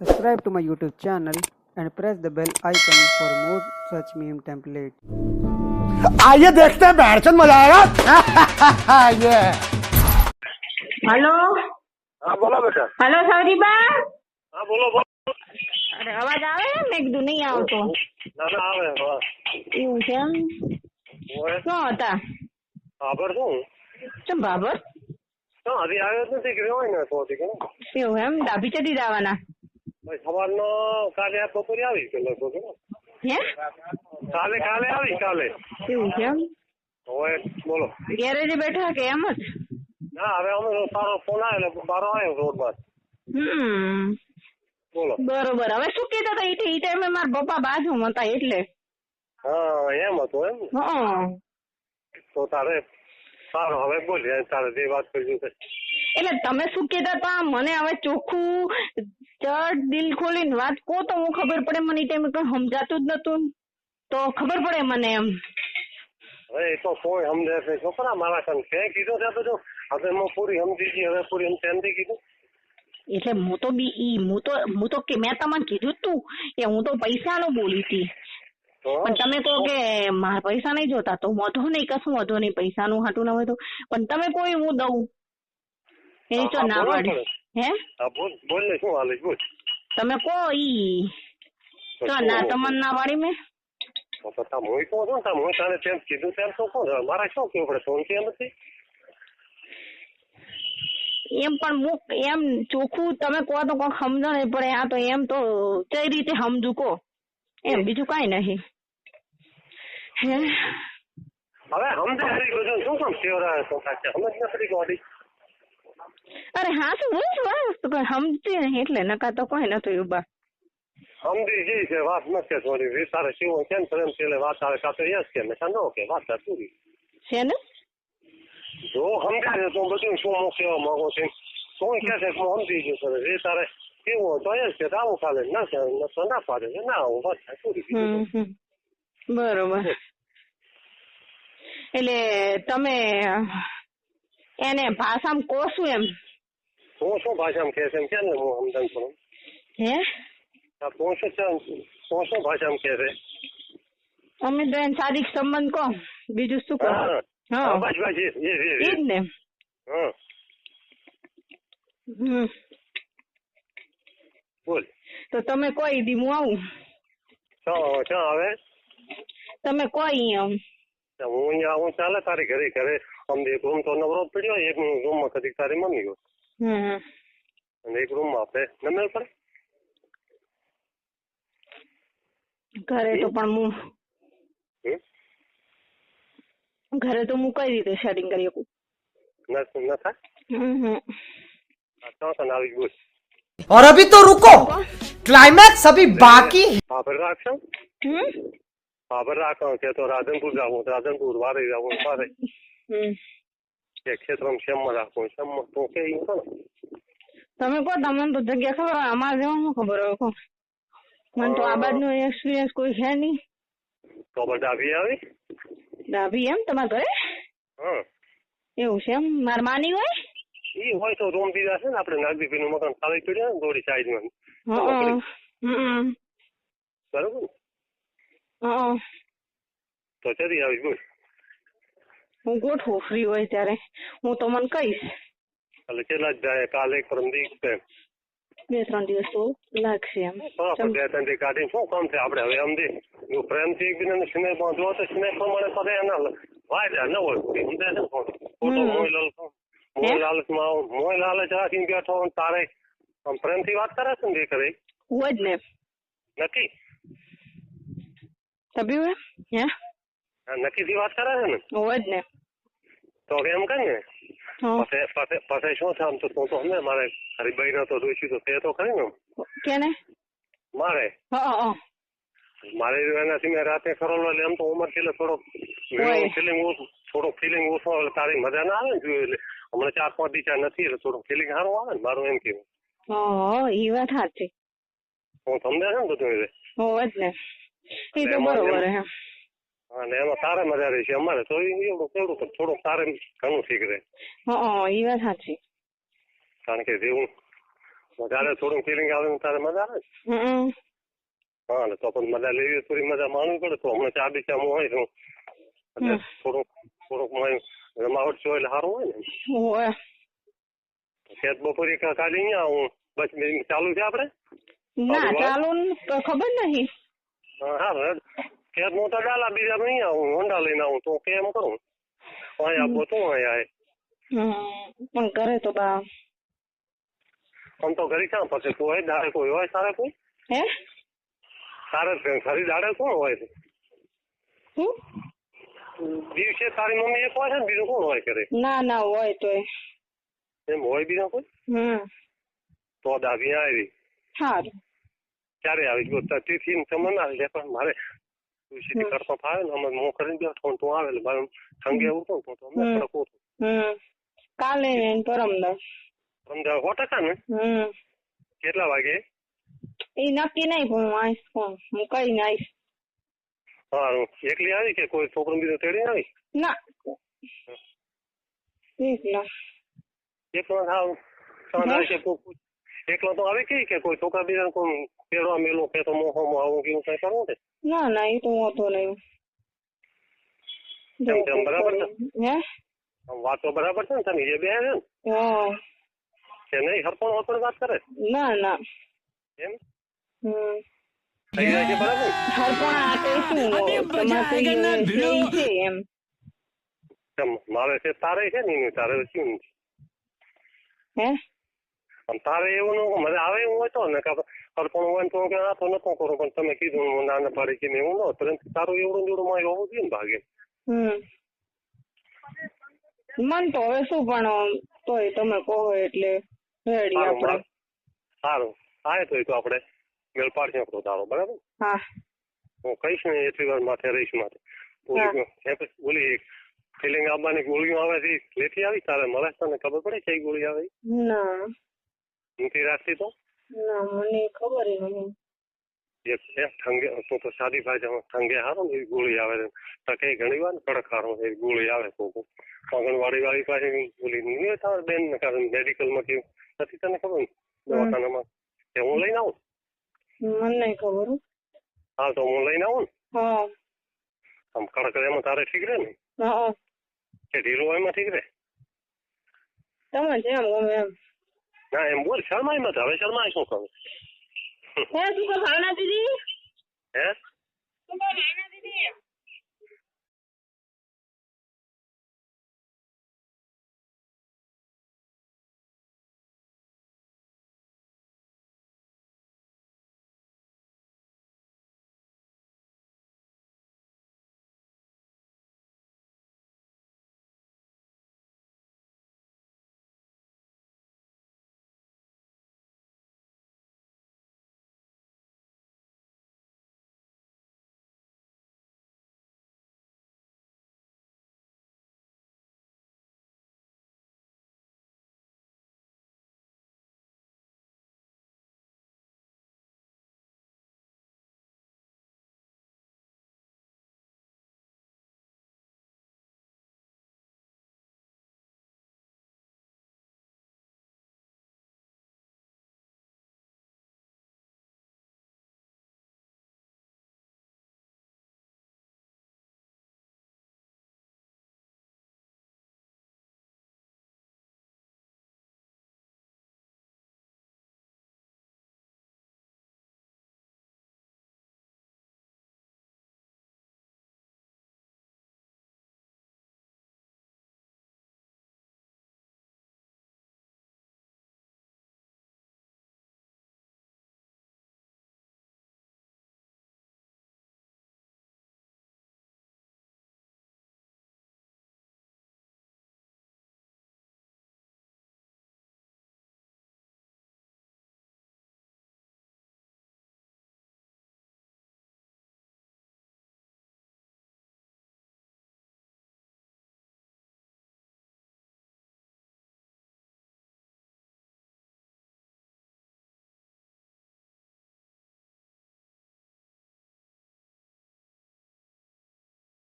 Subscribe to my YouTube channel and press the bell icon for more such meme templates. आइए देखते हैं बैठचंद मजा आएगा ये हेलो हाँ बोलो बेटा। हेलो सौरीबा हाँ बोलो बोलो। અરે અવાજ આવે મેં કીધું નહીં આવતો ના ના આવે હા. એવું છે એમ ઓય શું હતા ખબર શું શું બાબર તો હજી આવ્યો જ નથી કે હોય ને તો કે એવું એમ ડાભી ચડી જવાના ભાઈ સવારનો કાલે આ બપોરે આવી કે લગભગ હે કાલે આવી કાલે એવું છે એમ ઓય બોલો. ગેરેજે બેઠા કે એમ જ ના હવે અમે તારો ફોન આવ્યો બારો આવ્યો રોડમાં. બોલો. બરોબર હવે શું કીધું તો ઈ ટાઈમે મારા પપ્પા બાજુમાં હતા એટલે હા એમ હતું એમ. હા તો તારે સારું હવે બોલ તારે જે વાત કરવી છે. એટલે તમે શું કીધા હતા મને હવે ચોખ્ખું ચડ દિલ ખોલીને વાત કહો તો હું ખબર પડે મને ઈ ટાઈમે કઈ સમજાતું જ નતું તો ખબર પડે મને એમ હવે એ તો કોઈ સમજે છે છોકરા મારા કામ ક્યાંય કીધું છે તો હવે હું પૂરી સમજી ગઈ હવે પૂરી સમજી કીધું એટલે હું તો કે મેં તમને કીધું જ તું કે હું તો પૈસાનું બોલી હતી પણ તમે કહો કે મારા પૈસા નહીં જોતા તો વાંધો નહીં કશું વાંધો નહીં પૈસાનું હાટું ના હોય તો પણ તમે કોઈ હું દઉં એની તો ના પાડી હે બોલ ને શું હાલે બોલ તમે કહો ઈ તો ના તમને ના પાડી મેં તો તમે હું કહું છું ને હું તારે તેમ કીધું તેમ તો કોણ મારે શું કેવું પડે સોન કેમ નથી એમ પણ એમ ચોખ્ખું તમે કહો તો કોઈ સમજો નહીં પડે આ તો એમ તો કઈ રીતે સમજુ કહો એમ બીજું કઈ નહીં હે હવે સમજે હરી બધું શું કામ સેવરા સમજ નથી ગોડી અરે હા શું બોલ છું સમજતી નહીં એટલે નકા તો કોઈ નથી ઉભા સમજી ગઈ છે વાત નથી થોડી તારે શિવ કેમ પ્રેમ છે વાત આવે કાં તો યસ કે મેં નો કે વાત પૂરી છે ને જો સમજાય તો બધું શું હું કહેવા માંગુ છું કોઈ કહે છે હું સમજી ગયું સર જે તારે કેવું તો યસ કે આવું ચાલે ના કે ના પાડે છે ના આવું વાત થાય પૂરી બરોબર એટલે તમે એને ભાષામાં કહો શું એમ હું શું ભાષામાં કહે છે એમ કે ને હું સમજણ કરું હે હું શું ભાષામાં કહે છે અમે તો એને શારીરિક સંબંધ કહો બીજું શું કહો હા બસ બસ એ જ ને હા બોલ તો તમે કોઈ દી હું આવું ક્યાં આવે તમે કોઈ આમ હું અહીંયા આવું ચાલે તારી ઘરે અમને એક રૂમ તો નવરો પડ્યો એક રૂમમાં કદી તારી મમ્મી હોય અને એક રૂમમાં આપણે નમેલ પડે ઘરે તો પણ હું ઘરે તો હું કઈ રીતે સેટિંગ કરી શકું ન થાય તો આવી બોલ और अभी तो रुको क्लाइमैक्स अभी बाकी ખબર રાખશો ખબર રાખો કે તો રાધનપુર જાવું રાધનપુર વારે જાવું વારે કે ક્ષેત્રમાં શેમમાં રાખવું શેમમાં તો કે તમે કહો તમને તો જગ્યા ખબર હોય અમારે જવાનું ખબર હોય કહો મને તો આ બાજુનો એક્સપિરિયન્સ કોઈ છે નહીં તો ડાબી આવી ડાભી એમ તમારા ઘરે હા એવું છે એમ માર માની હોય ઈ હોય તો રૂમ દીધા છે ને આપણે નાગદીપી નું મકાન ખાલી પડ્યા ને થોડી સાઈડમાં બરોબર તો ચડી આવી બોલ હું ગોઠવું ફ્રી હોય ત્યારે હું તો મને કહીશ એટલે કેટલા જ જાય કાલે પરમ દિવસ 2-3 દિવસ તો લાગશે એમ 2-3 દિવસ કાઢીને શું કામ છે આપણે હવે સમજે જો પ્રેમથી એકબીજાને સ્નેહ બાંધવો તો સ્નેહ પ્રમાણે પછી એના વાયદા ન હોય સમજાય છે ખોટો મોહ લાલચ રાખીને બેઠો તારે પ્રેમથી વાત કરે છે ને કરે હોય જ ને નક્કી તબી હે નક્કીથી વાત કરે છે ને હોય જ ને તો એમ કર ને પછી શું થાય તો તું તો સમજે મારે હરીભાઈ ના તો દોષી તો તે તો ખરી ને કેને મારે મારે એનાથી મેં રાતે ખરોલો એટલે એમ તો ઉમર એટલે થોડોક ફિલિંગ ઓછો એટલે તારી મજા ના આવે ને જોયું એટલે હમણાં 4-5 દિવસ નથી એટલે થોડું ફિલિંગ સારું આવે ને મારું એમ કેવું એ વાત સાચી હું સમજે છે ને બધું હોય જ ને એ તો બરોબર હે અને એમાં તારે મજા રહી છે અમારે તો એવું થોડુંક તારે ઘણું શીખ રહે એ વાત સાચી કારણ કે જેવું વધારે થોડું ફિલિંગ આવે ને તારે મજા આવે ને. હમ. હા ને તો પણ મજા લેવી હોય, થોડી મજા માણવી પડે. તો હમણાં 4 દિવસ હું હોય છું એટલે થોડુંક રમાવટ જો એટલે સારું હોય ને. ઓય. ખેત બપોરે કાલે અહીંયા આવું બસ ચાલુ છે આપણે. ના ચાલુ તો ખબર નહીં. હા ખેત નું તો ડાલા બીજા અહીંયા આવું હોન્ડા લઈને આવું તો કેમ કરું અહીંયા આપો તું અહીંયા. પણ કરે તો બા આમ તો ઘરે ક્યાં પછી કોઈ દાડે કોઈ હોય સારા કોઈ હે તારે ઘરે દાડે કોણ હોય છે? દિવસે તારી મમ્મી એક હોય છે ને બીજું કોણ હોય કરે? ના હોય તો એમ હોય બીજા કોઈ? તો દાદી આવી. સારું. ક્યારે આવી ગયો તિથિ તમે ના આવી પણ મારે તુલસી કરતા ફાવે ને અમે મો કરીને બેઠો તું આવે એટલે મારે ઠંગે ઉઠો તો અમે પડકો કાલે પરમદાસ 100% ને. કેટલા વાગે? એ નક્કી નહીં પણ હું આવીશ કોણ હું કઈ આવીશ. હા એકલી આવી કે કોઈ છોકરો બીજો તેડી આવી? ના એકલો એકલો તો આવે કે કોઈ છોકરા બીજા કોઈ પેરવા મેલો કે તો મોહમાં આવું કેવું કઈ કરવું છે? ના એ તો હોતો નહીં. બરાબર છે હે વાતો બરાબર છે ને તમે એ બે છે ને કે નહીં હરપણ હોતો વાત કરે? ના એમ થઈ જાય છે બરાબર. હરપણ આ તો શું છે એમ મારે છે તારે છે ને તારે શું હે પણ તારે એવું ન મને આવે એવું હોય તો ને હરપણ હોય તો આ તો નતો કરો પણ તમે કીધું નાના પાડી કે એવું ન પરંતુ તારું એવડું જોડું મારે હોવું જોઈએ ને ભાગે. મન તો હવે શું પણ તોય તમે કહો એટલે રેડી આપણે. સારું આવે તો આપણે મેળ પાડશે આપણો તારો બરાબર. હા હું કહીશ ને એટલી વાર માથે રહીશ માથે બોલી ફિલિંગ આવવાની ગોળીઓ આવે છે લેતી આવી તારે મળે તને ખબર પડે કઈ ગોળી આવે? ના નથી રાખતી તો? ના મને ખબર નહીં. ઠંગે તો સાદી ભાષામાં ઠંગે હારો ને એવી ગોળી આવે છે કઈ ઘણી વાર કડક હારો એવી ગોળી આવે તો આંગણવાડી વાળી પાસે બોલી નહીં તારે બેન ને કારણ મેડિકલમાં કેવું નથી તને ખબર ને દવાખાનામાં કે હું લઈને આવું? મને નહીં ખબર. હા તો હું લઈને આવું ને. હા આમ કડક એમાં તારે ઠીક રહે ને કે ઢીલો એમાં ઠીક રહે? તમે જેમ ગમે એમ. ના એમ બોલ શર્માય મત હવે શર્માય શું કહું? હે તું ભાવના દીદી હે તું ભાવના દીદી